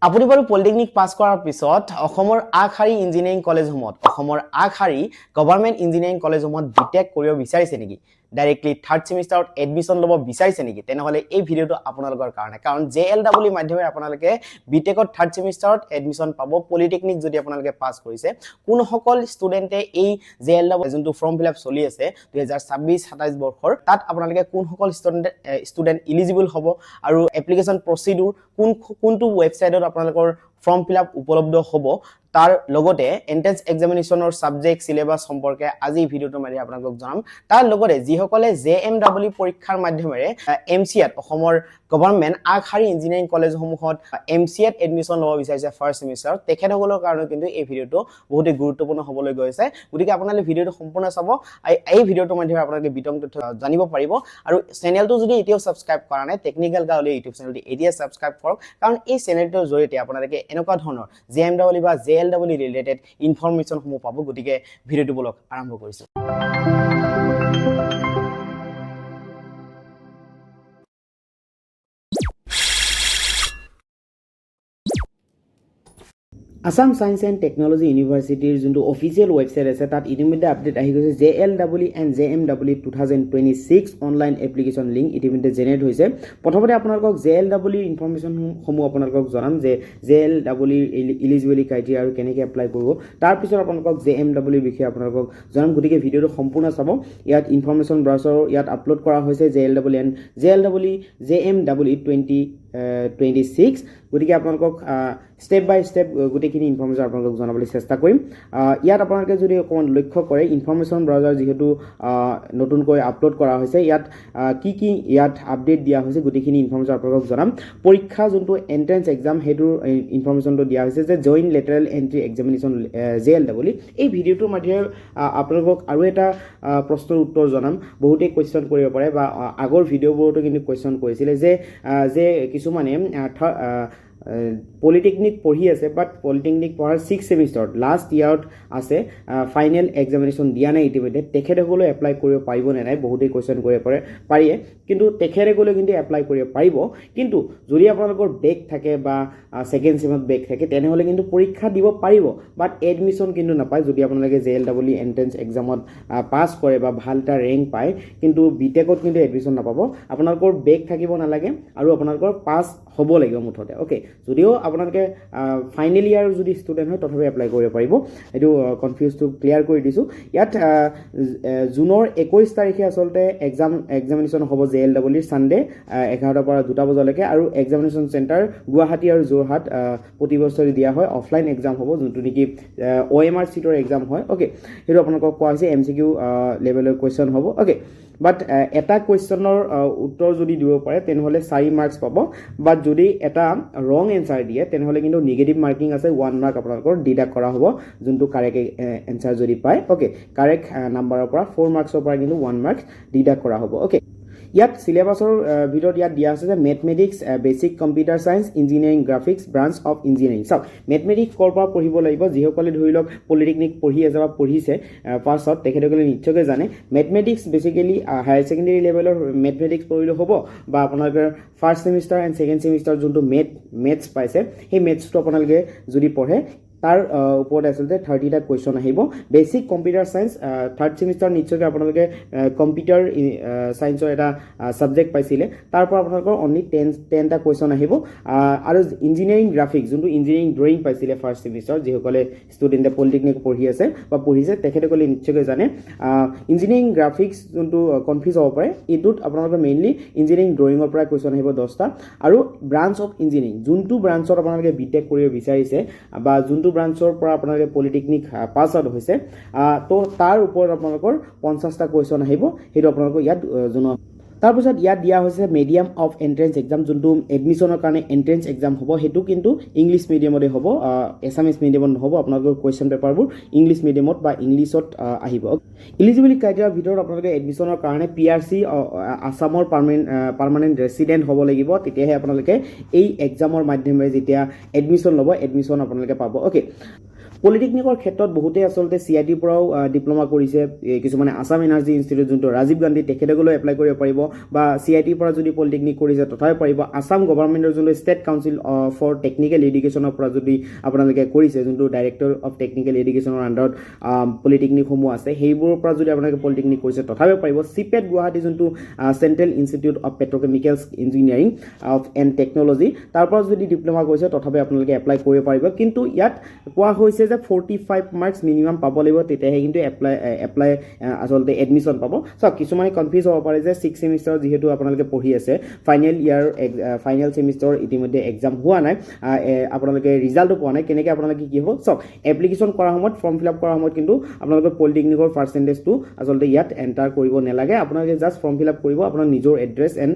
আপুনি বাৰু পলিটেকনিক পাছ কৰাৰ পিছত অসমৰ আগশাৰী ইঞ্জিনিয়াৰিং কলেজসমূহত অসমৰ আগশাৰী গভৰ্ণমেণ্ট ইঞ্জিনিয়াৰিং কলেজসমূহত বিটেক কৰিব বিচাৰিছে নেকি ডাইৰেক্টলি থাৰ্ড সেমিষ্টাৰত এডমিশ্যন ল'ব বিচাৰিছে নেকি তেনেহ'লে এই ভিডিঅ'টো আপোনালোকৰ কাৰণে কাৰণ JLEE মাধ্যমেৰে আপোনালোকে বিটেকত থাৰ্ড সেমিষ্টাৰত এডমিশ্যন পাব পলিটেকনিক যদি আপোনালোকে পাছ কৰিছে কোনসকল ষ্টুডেণ্টে এই JLEE যোনটো ফৰ্ম ফিলআপ চলি আছে 2026-27 বৰ্ষৰ তাত আপোনালোকে কোনসকল ষ্টুডেণ্ট ইলিজিবল হ'ব আৰু এপ্লিকেশ্যন প্ৰচিডিউৰ কোনটো ৱেবছাইটত আপোনালোকৰ ফৰ্ম ফিলআপ উপলব্ধ হ'ব তাৰ লগতে এন্ট্ৰেন্স এক্সামিনেশ্যনৰ সাবজেক্ট সিলেবাস সম্পৰ্কে আজি ভিডিঅ'টো মাৰি আপোনালোকক জনাম তাৰ লগতে যিসকলে JMEE পৰীক্ষাৰ মাধ্যমেৰে MCAত অসমৰ গভৰ্ণমেণ্ট আগশাৰী ইঞ্জিনিয়াৰিং কলেজসমূহত MCAত এডমিশ্যন ল'ব বিচাৰিছে ফাৰ্ষ্ট সেমিষ্টাৰ তেখেতসকলৰ কাৰণে কিন্তু এই ভিডিঅ'টো বহুত গুৰুত্বপূৰ্ণ হ'বলৈ গৈছে গতিকে আপোনালোকে ভিডিঅ'টো সম্পূৰ্ণ চাব এই ভিডিঅ'টোৰ মাধ্যমেৰে আপোনালোকে বিতং তথ্য জানিব পাৰিব আৰু চেনেলটো যদি এতিয়াও সাবস্ক্ৰাইব কৰা নাই টেকনিক্যাল গাঁৱলী ইউটিউব চেনেলটো এতিয়া সাবস্ক্ৰাইব কৰক কাৰণ এই চেনেলটোৰ জৰিয়তে আপোনালোকে এনেকুৱা ধৰণৰ JMEE বা JLEE ৰিলেটেড ইনফৰমেশ্যন সমূহ পাব গতিকে ভিডিঅ'টো বলক আৰম্ভ কৰিছো Assam Science and Technology University যোনটো অফিচিয়েল ৱেবছাইট আছে তাত ইতিমধ্যে আপডেট আহি গৈছে JLEE and JMEE 2026 online application link ইতিমধ্যে জেনেৰেট হৈছে প্ৰথমতে আপোনালোকক JLEE ইনফৰমেশ্যন সমূহ আপোনালোকক জনাম যে JLEE এলিজিবিলিটি ক্ৰাইটেৰিয়া আৰু কেনেকৈ এপ্লাই কৰিব তাৰ পিছত আপোনালোকক JMEE বিষয়ে আপোনালোকক জনাম গতিকে ভিডিঅ'টো সম্পূৰ্ণ চাব ইয়াত ইনফৰমেশ্যন ব্ৰাউচাৰ ইয়াত আপলোড কৰা হৈছে JLEE and JMEE 2026 গতিকে আপোনালোকক স্টেপ বাই স্টেপ গোটেইখিনি ইনফৰমেশ্যন আপোনালোকক জনাবলৈ চেষ্টা কৰিম ইয়াত আপোনালোকে যদি অকণমান লক্ষ্য কৰে ইনফৰমেশ্যন ব্ৰাউচাৰ যিহেতু নতুনকৈ আপলোড কৰা হৈছে ইয়াত কি ইয়াত আপডেট দিয়া হৈছে গোটেইখিনি ইনফৰমেশ্যন আপোনালোকক জনাম পৰীক্ষা যোনটো এন্ট্ৰেন্স এক্সাম সেইটো ইনফৰমেশ্যনটো দিয়া হৈছে যে joint lateral entry examination JLEE এই ভিডিঅ'টোৰ মাধ্যমে আপোনালোকক আৰু এটা প্ৰশ্নৰ উত্তৰ জনাম বহুতেই কুৱেশ্যন কৰিব পাৰে বা আগৰ ভিডিঅ'বোৰতো কিন্তু কুৱেশ্যন কৰিছিলে যে কিছুমানে পলিটেকনিক পঢ়ি আছে বাট পলিটেকনিক পঢ়াৰ 6 সেমিষ্টাৰত লাষ্ট ইয়াৰত আছে ফাইনেল এক্সামিনেশ্যন দিয়া নাই ইতিমধ্যে তেখেতসকলে এপ্লাই কৰিব পাৰিব নে নাই বহুতেই কুৱেশ্যন কৰিব পাৰে কিন্তু তেখেতসকলে কিন্তু এপ্লাই কৰিব পাৰিব কিন্তু যদি আপোনালোকৰ বেক থাকে বা সেকেন্ড সেমত বেক থাকে তেনেহ'লে কিন্তু পৰীক্ষা দিব পাৰিব বাট এডমিশ্যন কিন্তু নাপায় যদি আপোনালোকে JLEE এন্ট্ৰেন্স এক্সামত পাছ কৰে বা ভাল এটা ৰেংক পায় কিন্তু বিটেকত কিন্তু এডমিশ্যন নাপাব আপোনালোকৰ বেক থাকিব নালাগে আৰু আপোনালোকৰ পাছ হ'ব লাগিব মুঠতে ওকে যদিও আপোনালোকে ফাইনেল ইয়াৰ যদি ষ্টুডেণ্ট হয় তথাপি এপ্লাই কৰিব পাৰিব এইটো কনফিউজটো ক্লিয়াৰ কৰি দিছোঁ ইয়াত জুনৰ 21 তাৰিখে আচলতে এক্সামিনেশ্যন হ'ব JLEE ছানডে 11টাৰ পৰা 2টা বজালৈকে আৰু এক্সামিনেশ্যন চেণ্টাৰ গুৱাহাটী আৰু যোৰহাট প্ৰতি বছৰে দিয়া হয় অফলাইন এক্সাম হ'ব যোনটো নেকি OMR চিটৰ এক্সাম হয় ওকে সেইটো আপোনালোকক কোৱা হৈছে MCQ লেভেলৰ কুৱেশ্যন হ'ব ওকে বাট এটা কুৱেশ্যনৰ উত্তৰ যদি দিব পাৰে তেনেহ'লে 4 মাৰ্কছ পাব বাট যদি এটা ৰং এনসাৰ দিয়ে তেনেহ'লে কিন্তু নিগেটিভ মাৰ্কিং আছে 1 মাৰ্ক আপোনালোকৰ ডিডাক্ট কৰা হ'ব যোনটো কাৰেক্ট এনসাৰ যদি পায় ওকে কাৰেক্ট নাম্বাৰৰ পৰা 4 মাৰ্কছৰ পৰা কিন্তু 1 মাৰ্ক ডিডাক্ট কৰা হ'ব ওকে ইয়াত সিলেবাসৰ ভিতৰত ইয়াত দিয়া আছে যে mathematics basic computer science engineering graphics branch of engineering চাওক মেথমেটিক্স ক'ৰ পৰা পঢ়িব লাগিব যিসকলে ধৰি লওক পলিটেকনিক পঢ়ি আছে বা পঢ়িছে ফাৰ্ষ্টত তেখেতসকলে নিশ্চয়কৈ জানে মেথমেটিক্স বেসিক্যালি হায়াৰ সেকেন্ডাৰী লেভেলৰ মেথমেটিক্স পঢ়িলে হ'ব বা আপোনালোকৰ first semester and second semester যোনটো মেথছ পাইছে সেই মেথছটো আপোনালোকে যদি পঢ়ে তাৰ ওপৰত আচলতে 30টা কুৱেশ্যন আহিব basic computer science third semester নিশ্চয়কৈ আপোনালোকে কম্পিউটাৰ সায়েন্সৰ এটা সাবজেক্ট পাইছিলে তাৰ পৰা আপোনালোকৰ অনলি 10টা কুৱেশ্যন আহিব আৰু ইঞ্জিনিয়াৰিং গ্ৰাফিক্স যোনটো ইঞ্জিনিয়াৰিং ড্ৰয়িং পাইছিলে ফাৰ্ষ্ট সেমিষ্টাৰ যিসকলে ষ্টুডেণ্টে পলিটেকনিক পঢ়ি আছে বা পঢ়িছে তেখেতসকলে নিশ্চয়কৈ জানে ইঞ্জিনিয়াৰিং গ্ৰাফিক্স যোনটো কনফিউজ হ'ব পাৰে এইটোত আপোনালোকৰ মেইনলি ইঞ্জিনিয়াৰিং ড্ৰয়িঙৰ পৰা কুৱেশ্যন আহিব 10টা আৰু ব্ৰাঞ্চ অফ ইঞ্জিনিয়াৰিং যোনটো ব্ৰাঞ্চত আপোনালোকে বিটেক কৰিব বিচাৰিছে বা যোনটো ব্ৰাঞ্চৰ পৰা আপোনালোকে পলিটেকনিক পাছ আউট হৈছে তো তাৰ ওপৰত আপোনালোকৰ 50টা কুৱেশ্যন আহিব সেইটো আপোনালোকক ইয়াত জনোৱা তাৰপিছত ইয়াত দিয়া হৈছে মিডিয়াম অফ এন্ট্ৰেন্স এক্সাম যোনটো এডমিশ্যনৰ কাৰণে এন্ট্ৰেন্স এক্সাম হ'ব সেইটো কিন্তু ইংলিছ মিডিয়ামতে হ'ব এছামিছ মিডিয়ামত নহ'ব আপোনালোকৰ কুৱেশ্যন পেপাৰবোৰ ইংলিছ মিডিয়ামত বা ইংলিছত আহিব এলিজিবিলিটি ক্ৰাইটেৰিয়াৰ ভিতৰত আপোনালোকে এডমিশ্যনৰ কাৰণে PRC আসামৰ পাৰ্মানেণ্ট ৰেচিডেণ্ট হ'ব লাগিব তেতিয়াহে আপোনালোকে এই এক্সামৰ মাধ্যমেৰে যেতিয়া এডমিশ্যন ল'ব এডমিশ্যন আপোনালোকে পাব ওকে পলিটেকনিকৰ ক্ষেত্ৰত বহুতে আচলতে CITৰ পৰাও ডিপ্ল'মা কৰিছে কিছুমানে আসাম এনাৰ্জি ইনষ্টিটিউট যোনটো ৰাজীৱ গান্ধী তেখেতসকলেও এপ্লাই কৰিব পাৰিব বা CITৰ পৰা যদি পলিটেকনিক কৰিছে তথাপি পাৰিব আসাম গভৰ্ণমেণ্টৰ যোনটো ষ্টেট কাউন্সিল ফৰ টেকনিকেল এডুকেশ্যনৰ পৰা যদি আপোনালোকে কৰিছে যোনটো ডাইৰেক্টৰ অফ টেকনিকেল এডুকেশ্যনৰ আণ্ডাৰত পলিটেকনিকসমূহ আছে সেইবোৰৰ পৰা যদি আপোনালোকে পলিটেকনিক কৰিছে তথাপি পাৰিব CPET গুৱাহাটী যোনটো central institute of Petrochemicals engineering and technology তাৰ পৰা যদি ডিপ্ল'মা কৰিছে তথাপি আপোনালোকে এপ্লাই কৰিব পাৰিব কিন্তু ইয়াত কোৱা হৈছে যে 45 মাৰ্কছ মিনিমাম পাব লাগিব তেতিয়াহে কিন্তু এপ্লাই আচলতে এডমিশ্যন পাব সো কিছুমানে কনফিউজ হ'ব পাৰে যে 6 সেমিষ্টাৰ যিহেতু আপোনালোকে পঢ়ি আছে ফাইনেল সেমিষ্টাৰ ইতিমধ্যে এক্সাম হোৱা নাই আপোনালোকে ৰিজাল্টটো পোৱা নাই কেনেকৈ আপোনালোকে কি হ'ব সো এপ্লিকেশ্যন কৰাৰ সময়ত ফৰ্ম ফিল আপ কৰাৰ সময়ত কিন্তু আপোনালোকৰ পলিটেকনিকৰ পাৰ্চেণ্টেজটো আচলতে ইয়াত এণ্টাৰ কৰিব নালাগে আপোনালোকে জাষ্ট ফৰ্ম ফিল আপ কৰিব আপোনাৰ নিজৰ এড্ৰেছ এণ্ড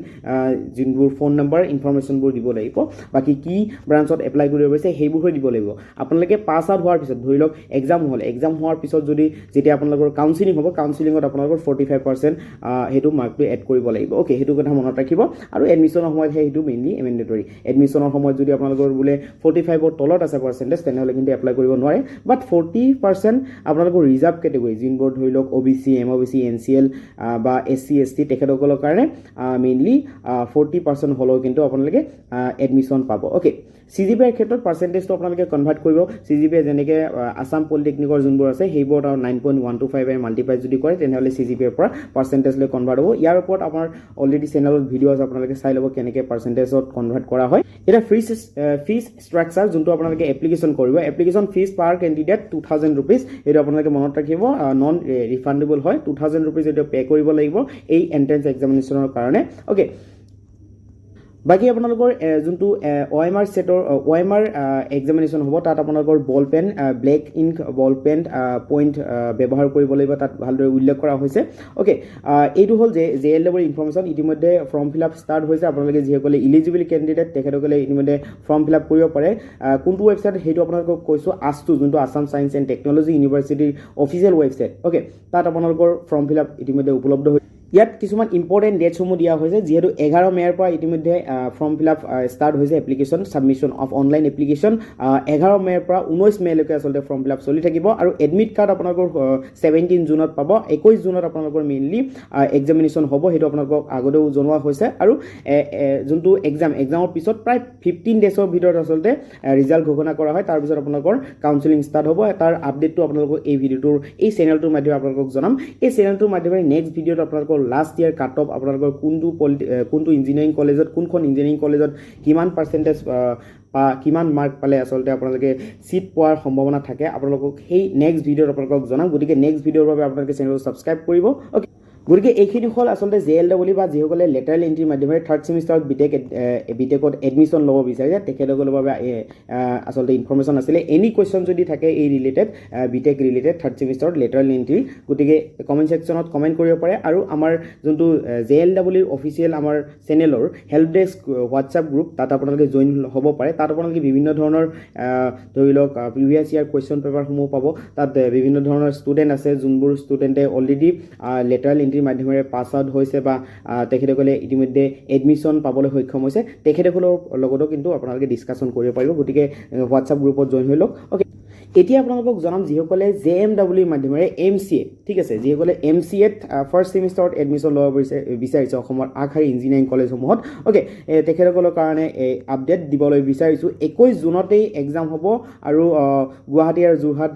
যোনবোৰ ফোন নম্বৰ ইনফৰমেশ্যনবোৰ দিব লাগিব বাকী কি ব্ৰাঞ্চত এপ্লাই কৰিব পাৰিছে সেইবোৰহে দিব লাগিব আপোনালোকে পাছ আউট হোৱাৰ পিছত ধৰি লওক এক্সাম হোৱাৰ পিছত যদি যেতিয়া আপোনালোকৰ কাউন্সিলিং হ'ব কাউন্সিলিঙত আপোনালোকৰ 45% সেইটো মাৰ্কটো এড কৰিব লাগিব ওকে সেইটো কথা মনত ৰাখিব আৰু এডমিশ্যনৰ সময়ত সেইটো মেইনলি মেণ্ডেটৰী এডমিশ্যনৰ সময়ত যদি আপোনালোকৰ বোলে 45ৰ তলত আছে পাৰ্চেণ্টেজ তেনেহ'লে কিন্তু এপ্লাই কৰিব নোৱাৰে বাট 40% আপোনালোকৰ ৰিজাৰ্ভ কেটেগৰী যোনবোৰ ধৰি লওক OBC MOBC NCL বা SC ST তেখেতসকলৰ কাৰণে মেইনলি 40% হ'লেও কিন্তু আপোনালোকে এডমিশ্যন পাব ওকে CGPAৰ ক্ষেত্ৰত পাৰ্চেণ্টেজটো আপোনালোকে কনভাৰ্ট কৰিব CGPA যেনেকৈ আসাম পলিটেকনিকৰ যোনবোৰ আছে সেইবোৰত 9.125 মাল্টিপ্লাই যদি কৰে তেনেহ'লে CGPAৰ পৰা পাৰ্চেণ্টেজলৈ কনভাৰ্ট হ'ব ইয়াৰ ওপৰত আমাৰ অলৰেডি চেনেলত ভিডিঅ' আছে আপোনালোকে চাই ল'ব কেনেকৈ পাৰ্চেণ্টেজত কনভাৰ্ট কৰা হয় এটা ফিজ ষ্ট্ৰাকচাৰ যোনটো আপোনালোকে এপ্লিকেশ্যন কৰিব এপ্লিকেশ্যন ফিজ পাৰ কেণ্ডিডেট 2000 rupees এইটো আপোনালোকে মনত ৰাখিব নন ৰিফাণ্ডেবল হয় 2000 rupees এইটো পে' কৰিব লাগিব এই এণ্ট্ৰেন্স এক্সামিনেশ্যনৰ কাৰণে ওকে বাকি আপোনালোকৰ যোনটো OMR সেটৰ OMR এক্সামিনেশ্যন হ'ব তাত আপোনালোকৰ ball pen black ink ball pen point ব্যৱহাৰ কৰিব লাগিব তাত ভালদৰে উল্লেখ কৰা হৈছে ওকে এইটো হ'ল যে JLWৰ ইনফৰমেশ্যন ইতিমধ্যে ফৰ্ম ফিল আপ ষ্টাৰ্ট হৈছে আপোনালোকে যিসকলে ইলিজিবল কেণ্ডিডেট তেখেতসকলে ইতিমধ্যে ফৰ্ম ফিল আপ কৰিব পাৰে কোনটো ৱেবছাইট সেইটো আপোনালোকক কৈছোঁ ASTU যোনটো আসাম ছায়েন্স এণ্ড টেকনলজি ইউনিভাৰ্চিটিৰ অফিচিয়েল ৱেবছাইট ওকে তাত আপোনালোকৰ ফৰ্ম ফিল আপ ইতিমধ্যে উপলব্ধ হৈছে ইয়াত কিছুমান ইম্পৰ্টেণ্ট ডেটসমূহ দিয়া হৈছে যিহেতু 11 মে'ৰ পৰা ইতিমধ্যে ফৰ্ম ফিল আপ ষ্টাৰ্ট হৈছে application submission of online application 11 মে'ৰ পৰা 19 মে'লৈকে আচলতে ফৰ্ম ফিল আপ চলি থাকিব আৰু এডমিট কাৰ্ড আপোনালোকৰ 17 জুনত পাব 21 জুনত আপোনালোকৰ মেইনলি এক্সামিনেশ্যন হ'ব সেইটো আপোনালোকক আগতেও জনোৱা হৈছে আৰু যোনটো এক্সামৰ পিছত প্ৰায় 15 ডেজৰ ভিতৰত আচলতে ৰিজাল্ট ঘোষণা কৰা হয় তাৰপিছত আপোনালোকৰ কাউন্সিলিং ষ্টাৰ্ট হ'ব তাৰ আপডেটটো আপোনালোকক এই ভিডিঅ'টোৰ এই চেনেলটোৰ মাধ্যমে আপোনালোকক জনাম এই চেনেলটোৰ মাধ্যমে নেক্সট ভিডিঅ'ত আপোনালোকৰ লাষ্ট ইয়াৰ কাট অফ আপোনালোকৰ কোনটো ইঞ্জিনিয়াৰিং কলেজত কোনখন ইঞ্জিনিয়াৰিং কলেজত কিমান পাৰ্চেণ্টেজ বা কিমান মাৰ্ক পালে আচলতে আপোনালোকে চিট পোৱাৰ সম্ভাৱনা থাকে আপোনালোকক সেই নেক্সট ভিডিঅ'ত আপোনালোকক জনাম গতিকে নেক্সট ভিডিঅ'ৰ বাবে আপোনালোকে চেনেলটো ছাবস্ক্ৰাইব কৰিব ওকে গতিকে এইখিনি হ'ল আচলতে JLW বা যিসকলে লেটাৰেল এণ্ট্ৰিৰ মাধ্যমেৰে থাৰ্ড ছেমিষ্টাৰত বিটেকত এডমিশ্যন ল'ব বিচাৰিছে তেখেতসকলৰ বাবে আচলতে ইনফৰমেশ্যন আছিলে এনি কুৱেশ্যন যদি থাকে এই ৰিলেটেড বিটেক ৰিলেটেড থাৰ্ড ছেমিষ্টাৰত লেটাৰেল এণ্ট্ৰি গতিকে কমেণ্ট ছেকশ্যনত কমেণ্ট কৰিব পাৰে আৰু আমাৰ যোনটো JLWৰ অফিচিয়েল আমাৰ চেনেলৰ হেল্প ডেস্ক হোৱাটছআপ গ্ৰুপ তাত আপোনালোকে জইন হ'ব পাৰে তাত আপোনালোকে বিভিন্ন ধৰণৰ ধৰি লওক প্ৰিভিয়াছ ইয়াৰ কুৱেশ্যন পেপাৰসমূহ পাব তাত বিভিন্ন ধৰণৰ ষ্টুডেণ্ট আছে যোনবোৰ ষ্টুডেণ্টে অলৰেডি লেটাৰেল এণ্ট্ৰি মাধ্যমেৰে পাছ আউট হৈছে বা তেখেতসকলে ইতিমধ্যে এডমিশ্যন পাবলৈ সক্ষম হৈছে তেখেতসকলৰ লগতো কিন্তু আপোনালোকে ডিছকাশ্যন কৰিব পাৰিব গতিকে হোৱাটছআপ গ্ৰুপত জইন হৈ লওক ওকে এতিয়া আপোনালোকক জনাম যিসকলে JMW মাধ্যমেৰে MCA ঠিক আছে যিসকলে MCAত ফাৰ্ষ্ট ছেমিষ্টাৰত এডমিশ্যন ল'ব বিচাৰিছে অসমৰ আগশাৰী ইঞ্জিনিয়াৰিং কলেজসমূহত ওকে তেখেতসকলৰ কাৰণে আপডেট দিবলৈ বিচাৰিছোঁ 21 জুনতেই এক্সাম হ'ব আৰু গুৱাহাটী আৰু যোৰহাট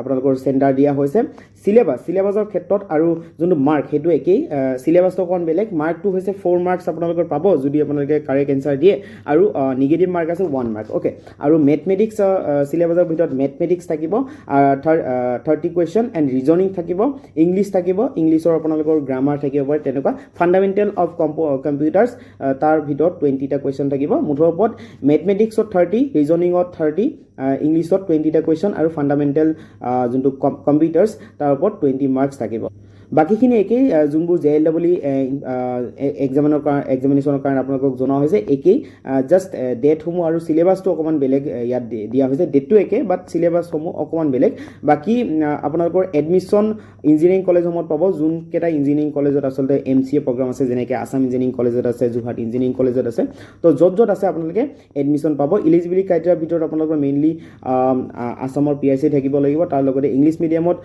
আপোনালোকৰ চেণ্টাৰ দিয়া হৈছে চিলেবাছৰ ক্ষেত্ৰত আৰু যোনটো মাৰ্ক সেইটো একেই চিলেবাছটো অকণ বেলেগ মাৰ্কটো হৈছে 4 মাৰ্কছ আপোনালোকৰ পাব যদি আপোনালোকে কাৰেক্ট এনচাৰ দিয়ে আৰু নিগেটিভ মাৰ্ক আছে 1 মাৰ্ক ওকে আৰু মেথমেটিক্স চিলেবাছৰ ভিতৰত মেথমেটিক্স থাকিব 30 কুৱেশ্যন এণ্ড ৰিজনিং থাকিব ইংলিছ থাকিব ইংলিছৰ আপোনালোকৰ গ্ৰামাৰ থাকিব পাৰে তেনেকুৱা ফাণ্ডামেণ্টেল অফ কম্পিউটাৰ্ছ তাৰ ভিতৰত 20টা কুৱেশ্যন থাকিব মুঠৰ ওপৰত মেথমেটিক্সত 30 ৰিজনিঙত 30 ইংলিছত 20টা কুৱেশ্যন আৰু ফাণ্ডামেণ্টেল যোনটো কম্পিউটাৰ্ছ তাৰ ওপৰত 20 মাৰ্কছ থাকিব বাকীখিনি একেই যোনবোৰ JLEE এক্সামিনেশ্যনৰ কাৰণে আপোনালোকক জনোৱা হৈছে একেই জাষ্ট ডেটসমূহ আৰু চিলেবাছটো অকণমান বেলেগ ইয়াত দিয়া হৈছে ডেটটো একেই বাট চিলেবাছসমূহ অকণমান বেলেগ বাকী আপোনালোকৰ এডমিশ্যন ইঞ্জিনিয়াৰিং কলেজসমূহত পাব যোনকেইটা ইঞ্জিনিয়াৰিং কলেজত আচলতে MCA প্ৰগ্ৰাম আছে যেনেকৈ আছাম ইঞ্জিনিয়াৰিং কলেজত আছে যোৰহাট ইঞ্জিনিয়াৰিং কলেজত আছে তো য'ত আছে আপোনালোকে এডমিশ্যন পাব ইলিজিবিলিটি ক্ৰাইটেৰিয়াৰ ভিতৰত আপোনালোকৰ মেইনলি আছামৰ PIC থাকিব লাগিব তাৰ লগতে ইংলিছ মিডিয়ামত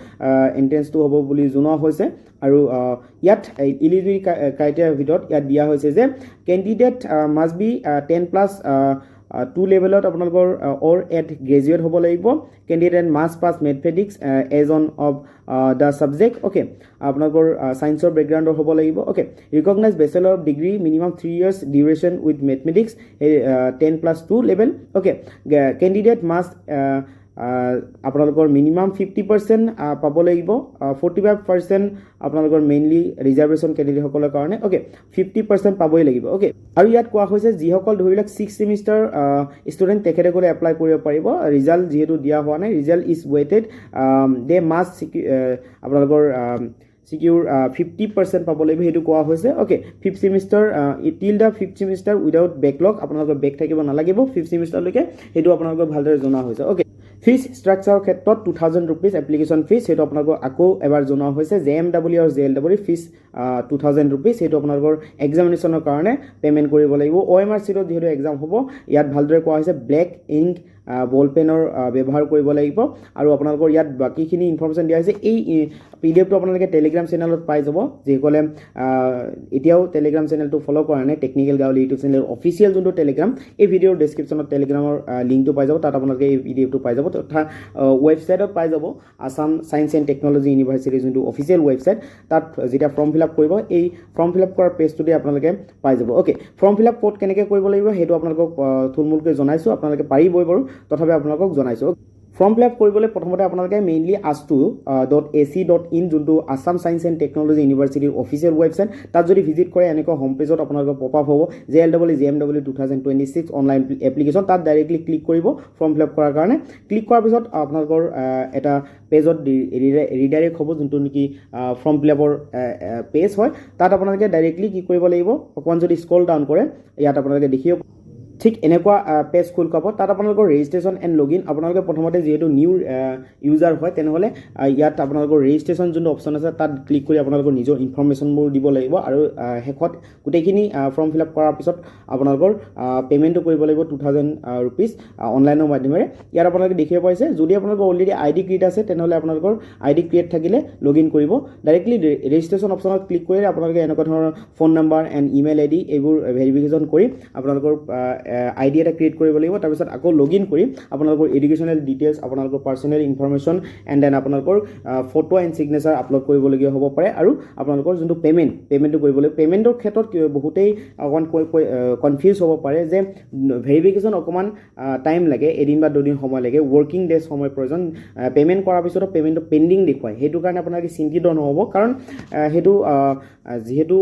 এণ্ট্ৰেঞ্চটো হ'ব বুলি জনোৱা হৈছে আৰু ইয়াত ইলিজিবিলিটি ক্ৰাইটেৰিয়াৰ ভিতৰত ইয়াত দিয়া হৈছে যে কেণ্ডিডেট মাষ্ট বি 10+2 লেভেলত আপোনালোকৰ অৰ এট গ্ৰেজুৱেট হ'ব লাগিব candidate must pass mathematics as one of the subject okay আপোনালোকৰ ছায়েন্সৰ বেকগ্ৰাউণ্ডৰ হ'ব লাগিব okay recognise bachelor of degree minimum 3 years duration with mathematics 10+2 level okay candidate must আপোনালোকৰ মিনিমাম 50% পাব লাগিব 45% আপোনালোকৰ মেইনলি ৰিজাৰ্ভেশ্যন কেণ্ডিডেটসকলৰ কাৰণে অ'কে 50% পাবই লাগিব অ'কে আৰু ইয়াত কোৱা হৈছে যিসকল ধৰি লওক 6 ছেমিষ্টাৰ ষ্টুডেণ্ট তেখেতসকলে এপ্লাই কৰিব পাৰিব ৰিজাল্ট যিহেতু দিয়া হোৱা নাই ৰিজাল্ট ইজ ৱেইটেড দে মাষ্ট আপোনালোকৰ সিকিউৰ 50% পাব লাগিব সেইটো কোৱা হৈছে অ'কে 5th ছেমিষ্টাৰ টিল the 5th semester without backlog আপোনালোকৰ বেক থাকিব নালাগিব 5th ছেমিষ্টাৰলৈকে সেইটো আপোনালোকৰ ভালদৰে জনা হৈছে অ'কে ফিজ ষ্ট্ৰাকচাৰৰ ক্ষেত্ৰত 2000 rupees এপ্লিকেশ্যন ফিজ সেইটো আপোনালোকক আকৌ এবাৰ জনোৱা হৈছে JMEE আৰু JLEE ফিজ 2000 rupees সেইটো আপোনালোকৰ এক্সামিনেশ্যনৰ কাৰণে পে'মেণ্ট কৰিব লাগিব OMR চিটত যিহেতু এক্সাম হ'ব ইয়াত ভালদৰে কোৱা হৈছে ব্লেক ইংক বল পেনৰ ব্যৱহাৰ কৰিব লাগিব আৰু আপোনালোকৰ ইয়াত বাকীখিনি ইনফৰমেশ্যন দিয়া হৈছে এই PDF টো আপোনালোকে টেলিগ্ৰাম চেনেলত পাই যাব যিসকলে এতিয়াও টেলিগ্ৰাম চেনেলটো ফ'ল' কৰা নাই টেকনিকেল গাঁৱলী ইউটিউব চেনেলৰ অফিচিয়েল যোনটো টেলিগ্ৰাম এই ভিডিঅ'ৰ ডেছক্ৰিপশ্যনত টেলিগ্ৰামৰ লিংকটো পাই যাব তাত আপোনালোকে এই PDF টো পাই যাব তথা ৱেবছাইটত পাই যাব আছাম ছায়েন্স এণ্ড টেকন'লজি ইউনিভাৰ্চিটিৰ যোনটো অফিচিয়েল ৱেবছাইট তাত যেতিয়া ফৰ্ম ফিল আপ কৰিব এই ফৰ্ম ফিল আপ কৰাৰ পেজটোতে আপোনালোকে পাই যাব অ'কে ফৰ্ম ফিল আপ ক'ত কেনেকৈ কৰিব লাগিব সেইটো আপোনালোকক থুলমূলকৈ জনাইছোঁ আপোনালোকে পাৰিবই বাৰু তথাপি আপোনালোকক জনাইছোঁ ফৰ্ম ফিল আপ কৰিবলৈ প্ৰথমতে আপোনালোকে মেইনলি astu.ac.in যোনটো আছাম ছায়েন্স এণ্ড টেকন'লজি ইউনিভাৰ্চিটিৰ অফিচিয়েল ৱেবছাইট তাত যদি ভিজিট কৰে এনেকুৱা হোম পেজত আপোনালোকৰ পপ আপ হ'ব JLEE JMEE 2026 অনলাইন এপ্লিকেশ্যন তাত ডাইৰেক্টলি ক্লিক কৰিব ফৰ্ম ফিল আপ কৰাৰ কাৰণে ক্লিক কৰাৰ পিছত আপোনালোকৰ এটা পেজত ৰিডাইৰেক্ট হ'ব যোনটো নেকি ফৰ্ম ফিল আপৰ পেজ হয় তাত আপোনালোকে ডাইৰেক্টলি কি কৰিব লাগিব অকণমান যদি স্ক্ৰল ডাউন কৰে ইয়াত আপোনালোকে দেখিব ঠিক এনেকুৱা পেজ খোল খাব তাত আপোনালোকৰ ৰেজিষ্ট্ৰেশ্যন এণ্ড লগইন আপোনালোকে প্ৰথমতে যিহেতু নিউ ইউজাৰ হয় তেনেহ'লে ইয়াত আপোনালোকৰ ৰেজিষ্ট্ৰেশ্যন যোনটো অপশ্যন আছে তাত ক্লিক কৰি আপোনালোকৰ নিজৰ ইনফৰমেশ্যনবোৰ দিব লাগিব আৰু শেষত গোটেইখিনি ফৰ্ম ফিল আপ কৰাৰ পিছত আপোনালোকৰ পে'মেণ্টটো কৰিব লাগিব 2000 rupees অনলাইনৰ মাধ্যমেৰে ইয়াত আপোনালোকে দেখিব পাইছে যদি আপোনালোকৰ অলৰেডি ID ক্ৰিয়েট আছে তেনেহ'লে আপোনালোকৰ ID ক্ৰিয়েট থাকিলে লগইন কৰিব ডাইৰেক্টলি ৰেজিষ্ট্ৰেশ্যন অপশ্যনত ক্লিক কৰিলে আপোনালোকে এনেকুৱা ধৰণৰ phone number and email ID এইবোৰ ভেৰিফিকেশ্যন কৰি আপোনালোকৰ ID এটা ক্ৰিয়েট কৰিব লাগিব তাৰপিছত আকৌ লগইন কৰি আপোনালোকৰ এডুকেশ্যনেল ডিটেইলছ আপোনালোকৰ পাৰ্চনেল ইনফৰমেশ্যন এণ্ড দেন আপোনালোকৰ ফটো এণ্ড ছিগনেচাৰ আপলোড কৰিবলগীয়া হ'ব পাৰে আৰু আপোনালোকৰ যোনটো পে'মেণ্টটো কৰিব লাগিব পে'মেণ্টৰ ক্ষেত্ৰত বহুতেই অকণমান কনফিউজ হ'ব পাৰে যে ভেৰিফিকেশ্যন অকণমান টাইম লাগে এদিন বা দুদিন সময় লাগে ৱৰ্কিং ডেজ সময় প্ৰয়োজন পে'মেণ্ট কৰাৰ পিছতো পে'মেণ্টটো পেণ্ডিং দেখুৱায় সেইটো কাৰণে আপোনালোকে চিন্তিত নহ'ব কাৰণ সেইটো যিহেতু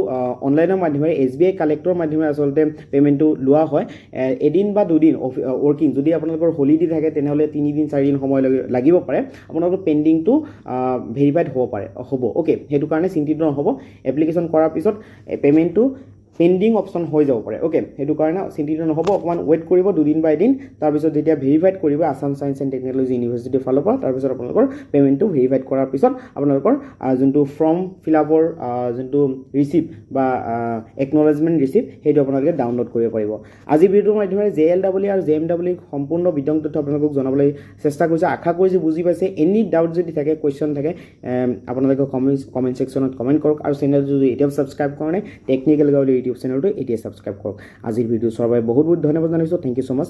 অনলাইনৰ মাধ্যমেৰে SBI কালেক্টৰ মাধ্যমেৰে আচলতে পে'মেণ্টটো লোৱা হয় এদিন বা দুদিন ৱৰ্কিং যদি আপোনালোকৰ হলিডে থাকে তেনেহ'লে 3 দিন 4 দিন সময় লাগিব পাৰে আপোনালোকৰ পেণ্ডিংটো ভেৰিফাইড হ'ব অ'কে সেইটো কাৰণে চিন্তিত নহ'ব এপ্লিকেশ্যন কৰাৰ পিছত পে'মেণ্টটো পেণ্ডিং অপশ্যন হৈ যাব পাৰে অ'কে সেইটো কাৰণে চিন্তিত নহ'ব অকণমান ৱেইট কৰিব দুদিন বা এদিন তাৰপিছত যেতিয়া ভেৰিফাইড কৰিব আছাম ছায়েন্স এণ্ড টেকন'লজি ইউনিভাৰ্চিটিৰ ফালৰ পৰা তাৰপিছত আপোনালোকৰ পে'মেণ্টটো ভেৰিফাইড কৰাৰ পিছত আপোনালোকৰ যোনটো ফৰ্ম ফিল আপৰ যোনটো ৰিচিপ্ট বা একনলেজমেণ্ট ৰিচিপ্ট সেইটো আপোনালোকে ডাউনলোড কৰিব পাৰিব আজি ভিডিঅ'ৰ মাধ্যমেৰে JLEE আৰু JMEE সম্পূৰ্ণ বিতং তথ্য আপোনালোকক জনাবলৈ চেষ্টা কৰিছোঁ আশা কৰিছোঁ বুজি পাইছে এনি ডাউট যদি থাকে কুৱেশ্যন থাকে আপোনালোকে কমেণ্ট ছেকশ্যনত কমেণ্ট কৰক আৰু চেনেলটো যদি এতিয়াও ছাবস্ক্ৰাইব কৰা নাই টেকনিকেল গাঁৱলী ইউটিউব চেনেলটো এতিয়া ছাবস্ক্ৰাইব কৰক আজিৰ ভিডিঅ' চোৱাৰ বাবে বহুত বহুত ধন্যবাদ জনাইছোঁ থেংক ইউ ছ' মাছ